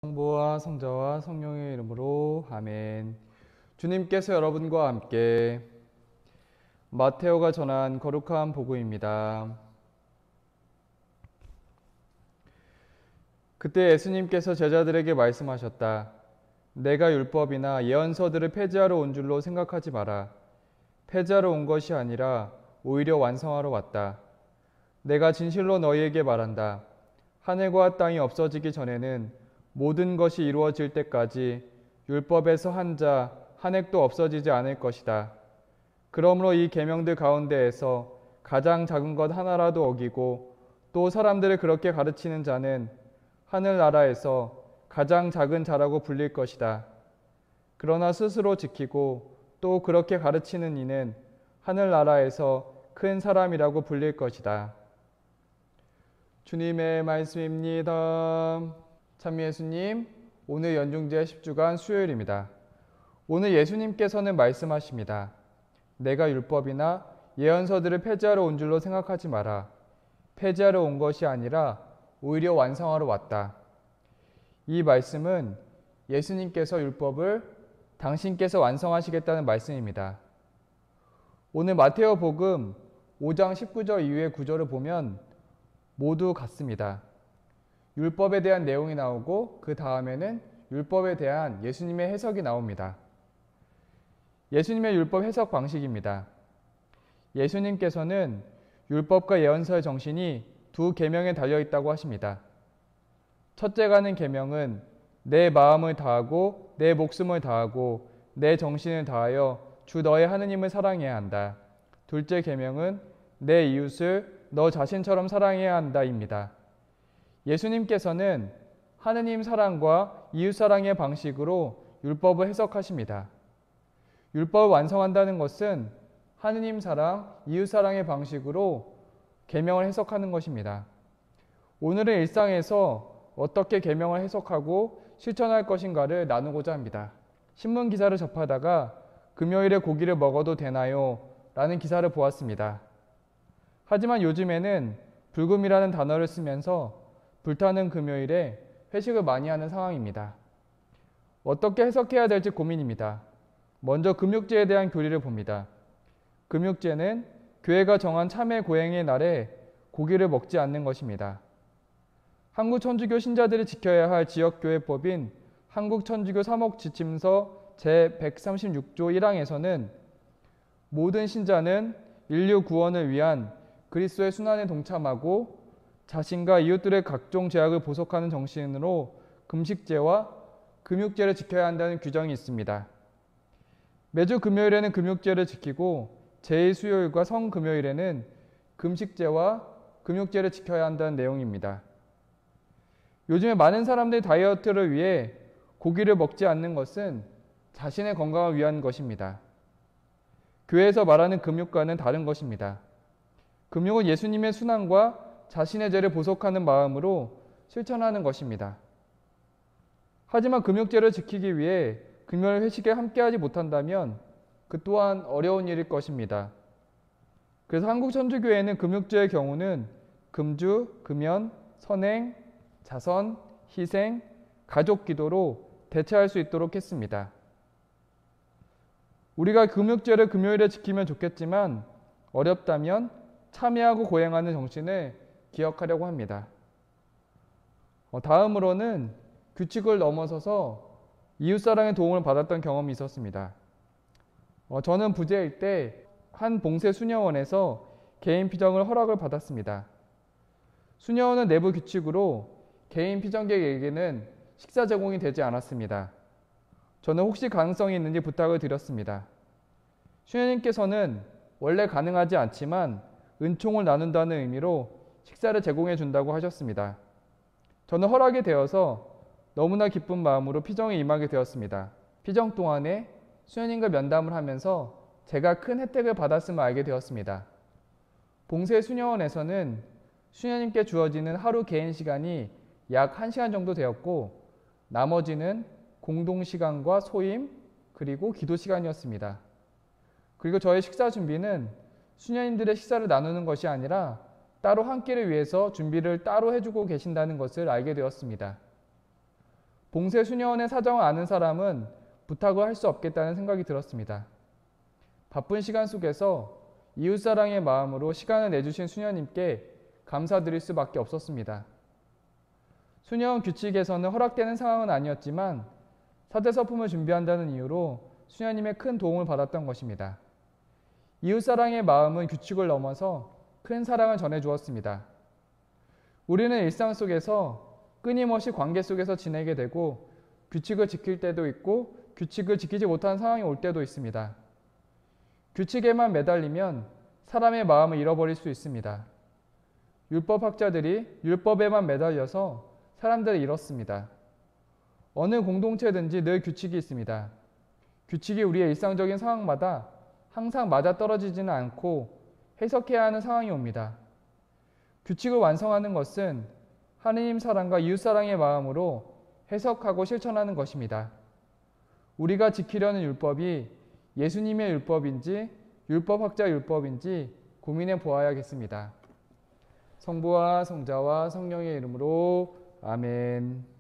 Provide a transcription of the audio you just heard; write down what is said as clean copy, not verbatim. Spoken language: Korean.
성부와 성자와 성령의 이름으로 아멘. 주님께서 여러분과 함께 마테오가 전한 거룩한 복음입니다. 그때 예수님께서 제자들에게 말씀하셨다. 내가 율법이나 예언서들을 폐지하러 온 줄로 생각하지 마라. 폐지하러 온 것이 아니라 오히려 완성하러 왔다. 내가 진실로 너희에게 말한다. 하늘과 땅이 없어지기 전에는 모든 것이 이루어질 때까지 율법에서 한 자, 한 획도 없어지지 않을 것이다. 그러므로 이 계명들 가운데에서 가장 작은 것 하나라도 어기고 또 사람들을 그렇게 가르치는 자는 하늘나라에서 가장 작은 자라고 불릴 것이다. 그러나 스스로 지키고 또 그렇게 가르치는 이는 하늘나라에서 큰 사람이라고 불릴 것이다. 주님의 말씀입니다. 참 예수님, 오늘 연중제 10주간 수요일입니다. 오늘 예수님께서는 말씀하십니다. 내가 율법이나 예언서들을 폐지하러 온 줄로 생각하지 마라. 폐지하러 온 것이 아니라 오히려 완성하러 왔다. 이 말씀은 예수님께서 율법을 당신께서 완성하시겠다는 말씀입니다. 오늘 마테오 복음 5장 19절 이후의 구절을 보면 모두 같습니다. 율법에 대한 내용이 나오고 그 다음에는 율법에 대한 예수님의 해석이 나옵니다. 예수님의 율법 해석 방식입니다. 예수님께서는 율법과 예언서의 정신이 두 계명에 달려 있다고 하십니다. 첫째가는 계명은 내 마음을 다하고 내 목숨을 다하고 내 정신을 다하여 주 너의 하느님을 사랑해야 한다. 둘째 계명은 내 이웃을 너 자신처럼 사랑해야 한다입니다. 예수님께서는 하느님 사랑과 이웃 사랑의 방식으로 율법을 해석하십니다. 율법을 완성한다는 것은 하느님 사랑, 이웃 사랑의 방식으로 계명을 해석하는 것입니다. 오늘은 일상에서 어떻게 계명을 해석하고 실천할 것인가를 나누고자 합니다. 신문 기사를 접하다가 금요일에 고기를 먹어도 되나요? 라는 기사를 보았습니다. 하지만 요즘에는 불금이라는 단어를 쓰면서 불타는 금요일에 회식을 많이 하는 상황입니다. 어떻게 해석해야 될지 고민입니다. 먼저 금육제에 대한 교리를 봅니다. 금육제는 교회가 정한 참회 고행의 날에 고기를 먹지 않는 것입니다. 한국 천주교 신자들이 지켜야 할 지역교회법인 한국천주교 사목지침서 제136조 1항에서는 모든 신자는 인류 구원을 위한 그리스도의 순환에 동참하고 자신과 이웃들의 각종 죄악을 보속하는 정신으로 금식제와 금육제를 지켜야 한다는 규정이 있습니다. 매주 금요일에는 금육제를 지키고 제2수요일과 성금요일에는 금식제와 금육제를 지켜야 한다는 내용입니다. 요즘에 많은 사람들이 다이어트를 위해 고기를 먹지 않는 것은 자신의 건강을 위한 것입니다. 교회에서 말하는 금육과는 다른 것입니다. 금육은 예수님의 순환과 자신의 죄를 보속하는 마음으로 실천하는 것입니다. 하지만 금육제를 지키기 위해 금요일 회식에 함께하지 못한다면 그 또한 어려운 일일 것입니다. 그래서 한국천주교회는 금육제의 경우는 금주, 금연, 선행, 자선, 희생, 가족 기도로 대체할 수 있도록 했습니다. 우리가 금육제를 금요일에 지키면 좋겠지만 어렵다면 참여하고 고행하는 정신을 기억하려고 합니다. 다음으로는 규칙을 넘어서서 이웃사랑의 도움을 받았던 경험이 있었습니다. 저는 부재일 때 한 봉쇄 수녀원에서 개인 피정을 허락을 받았습니다. 수녀원은 내부 규칙으로 개인 피정객에게는 식사 제공이 되지 않았습니다. 저는 혹시 가능성이 있는지 부탁을 드렸습니다. 수녀님께서는 원래 가능하지 않지만 은총을 나눈다는 의미로 식사를 제공해 준다고 하셨습니다. 저는 허락이 되어서 너무나 기쁜 마음으로 피정에 임하게 되었습니다. 피정 동안에 수녀님과 면담을 하면서 제가 큰 혜택을 받았음을 알게 되었습니다. 봉쇄 수녀원에서는 수녀님께 주어지는 하루 개인 시간이 약 1시간 정도 되었고 나머지는 공동 시간과 소임 그리고 기도 시간이었습니다. 그리고 저의 식사 준비는 수녀님들의 식사를 나누는 것이 아니라 따로 한 끼를 위해서 준비를 따로 해주고 계신다는 것을 알게 되었습니다. 봉쇄 수녀원의 사정을 아는 사람은 부탁을 할 수 없겠다는 생각이 들었습니다. 바쁜 시간 속에서 이웃사랑의 마음으로 시간을 내주신 수녀님께 감사드릴 수밖에 없었습니다. 수녀원 규칙에서는 허락되는 상황은 아니었지만 사대서품을 준비한다는 이유로 수녀님의 큰 도움을 받았던 것입니다. 이웃사랑의 마음은 규칙을 넘어서 큰 사랑을 전해주었습니다. 우리는 일상 속에서 끊임없이 관계 속에서 지내게 되고 규칙을 지킬 때도 있고 규칙을 지키지 못하는 상황이 올 때도 있습니다. 규칙에만 매달리면 사람의 마음을 잃어버릴 수 있습니다. 율법학자들이 율법에만 매달려서 사람들을 잃었습니다. 어느 공동체든지 늘 규칙이 있습니다. 규칙이 우리의 일상적인 상황마다 항상 맞아떨어지지는 않고 해석해야 하는 상황이 옵니다. 규칙을 완성하는 것은 하느님 사랑과 이웃 사랑의 마음으로 해석하고 실천하는 것입니다. 우리가 지키려는 율법이 예수님의 율법인지 율법학자 율법인지 고민해 보아야겠습니다. 성부와 성자와 성령의 이름으로 아멘.